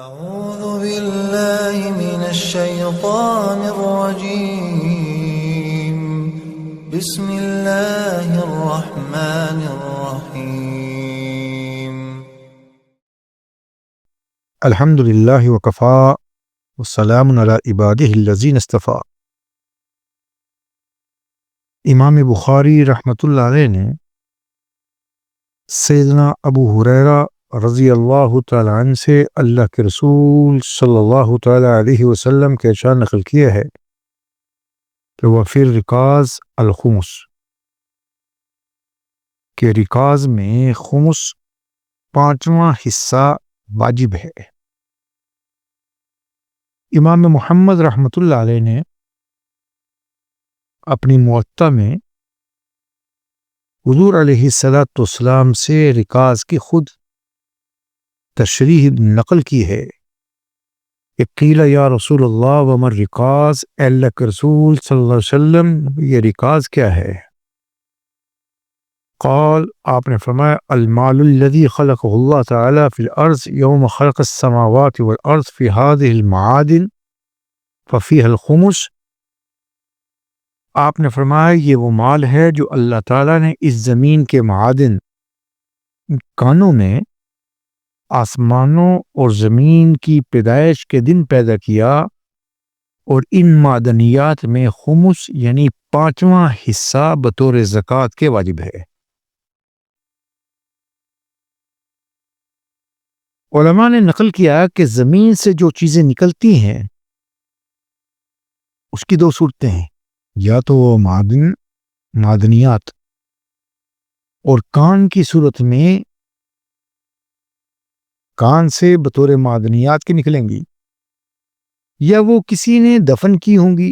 أعوذ بالله من الشيطان الرجيم. بسم الله الرحمن الرحيم. الحمد للہ وکفا والسلام علی عبادہ الذین اصطفیٰ۔ امام بخاری رحمۃ اللہ علیہ نے سیدنا ابو ہریرہ رضی اللہ تعالیٰ عنہ سے اللہ کے رسول صلی اللہ تعالیٰ علیہ وسلم کے ارشاد نقل کیا ہے کہ وفی الرکاز الخمس، کہ رکاز میں خمس پانچواں حصہ واجب ہے۔ امام محمد رحمۃ اللہ علیہ نے اپنی موطا میں حضور علیہ الصلوۃ والسلام سے رکاز کی خود تشریح نقل کی ہے کہ قیل یا رسول اللہ وما الرکاز، اے اللہ کے رسول صلی اللہ علیہ وسلم یہ رکاز کیا ہے؟ قال، آپ نے فرمایا المال الذي خلقه اللہ تعالی فی الارض یوم خلق السماوات والارض فی هذه المعادن ففیها الخمس۔ آپ نے فرمایا یہ وہ مال ہے جو اللہ تعالیٰ نے اس زمین کے معادن کانوں میں آسمانوں اور زمین کی پیدائش کے دن پیدا کیا، اور ان معدنیات میں خمس یعنی پانچواں حصہ بطور زکوٰۃ کے واجب ہے۔ علماء نے نقل کیا کہ زمین سے جو چیزیں نکلتی ہیں اس کی دو صورتیں ہیں، یا تو وہ معدنیات اور کان کی صورت میں کان سے بطور معدنیات کی نکلیں گی، یا وہ کسی نے دفن کی ہوں گی،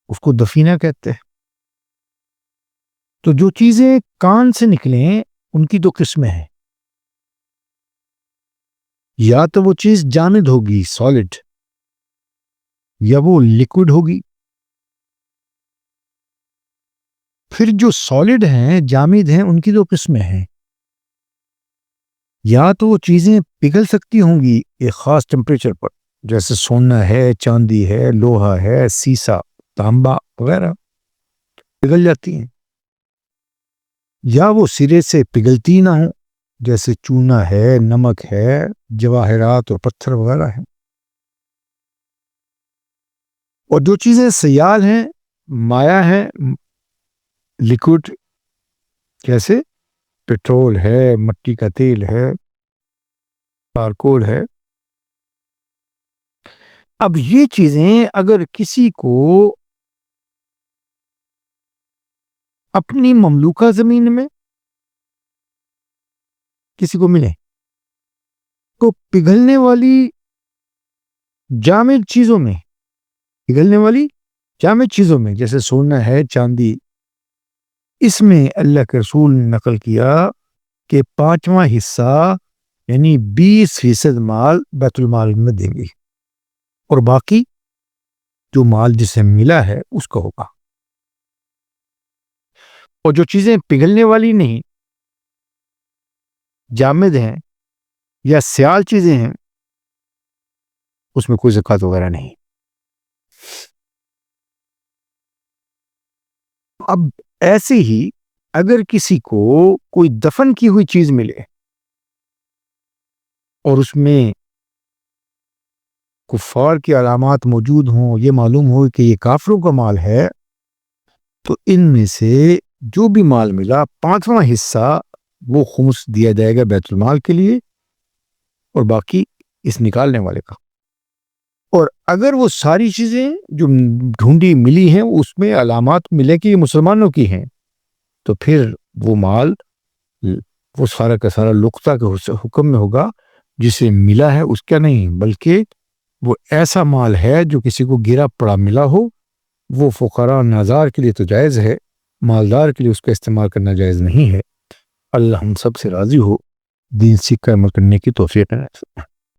اس کو دفینہ کہتے ہیں۔ تو جو چیزیں کان سے نکلیں ان کی دو قسمیں ہیں، یا تو وہ چیز جامد ہوگی سالڈ، یا وہ لیکوڈ ہوگی۔ پھر جو سالڈ ہیں جامد ہیں ان کی دو قسمیں ہیں، یا تو وہ چیزیں پگھل سکتی ہوں گی ایک خاص ٹمپریچر پر، جیسے سونا ہے، چاندی ہے، لوہا ہے، سیسا، تانبا وغیرہ پگھل جاتی ہیں، یا وہ سرے سے پگھلتی نہ ہوں، جیسے چونا ہے، نمک ہے، جواہرات اور پتھر وغیرہ ہیں۔ اور جو چیزیں سیال ہیں، مائع ہیں، لیکوڈ، جیسے پیٹرول ہے، مٹی کا تیل ہے، چارکول ہے۔ اب یہ چیزیں اگر کسی کو اپنی مملوکہ زمین میں کسی کو ملے تو پگھلنے والی جامد چیزوں میں جیسے سونا ہے، چاندی، اس میں اللہ کے رسول نے نقل کیا کہ پانچواں حصہ یعنی 20% مال بیت المال میں دیں گے، اور باقی جو مال جسے ملا ہے اس کا ہوگا۔ اور جو چیزیں پگھلنے والی نہیں، جامد ہیں یا سیال چیزیں ہیں، اس میں کوئی زکوٰۃ وغیرہ نہیں۔ اب ایسے ہی اگر کسی کو کوئی دفن کی ہوئی چیز ملے اور اس میں کفار کی علامات موجود ہوں، یہ معلوم ہو کہ یہ کافروں کا مال ہے، تو ان میں سے جو بھی مال ملا پانچواں حصہ وہ خمس دیا جائے گا بیت المال کے لیے، اور باقی اس نکالنے والے کا۔ اور اگر وہ ساری چیزیں جو ڈھونڈی ملی ہیں اس میں علامات ملے کہ یہ مسلمانوں کی ہیں، تو پھر وہ مال وہ سارا کا سارا لقطہ کے حکم میں ہوگا، جسے ملا ہے اس کا نہیں، بلکہ وہ ایسا مال ہے جو کسی کو گرا پڑا ملا ہو، وہ فقراء نازار کے لیے تو جائز ہے، مالدار کے لیے اس کا استعمال کرنا جائز نہیں ہے۔ اللہ ہم سب سے راضی ہو، دین سیکھ کر عمل کرنے کی توفیق عطا فرمائے۔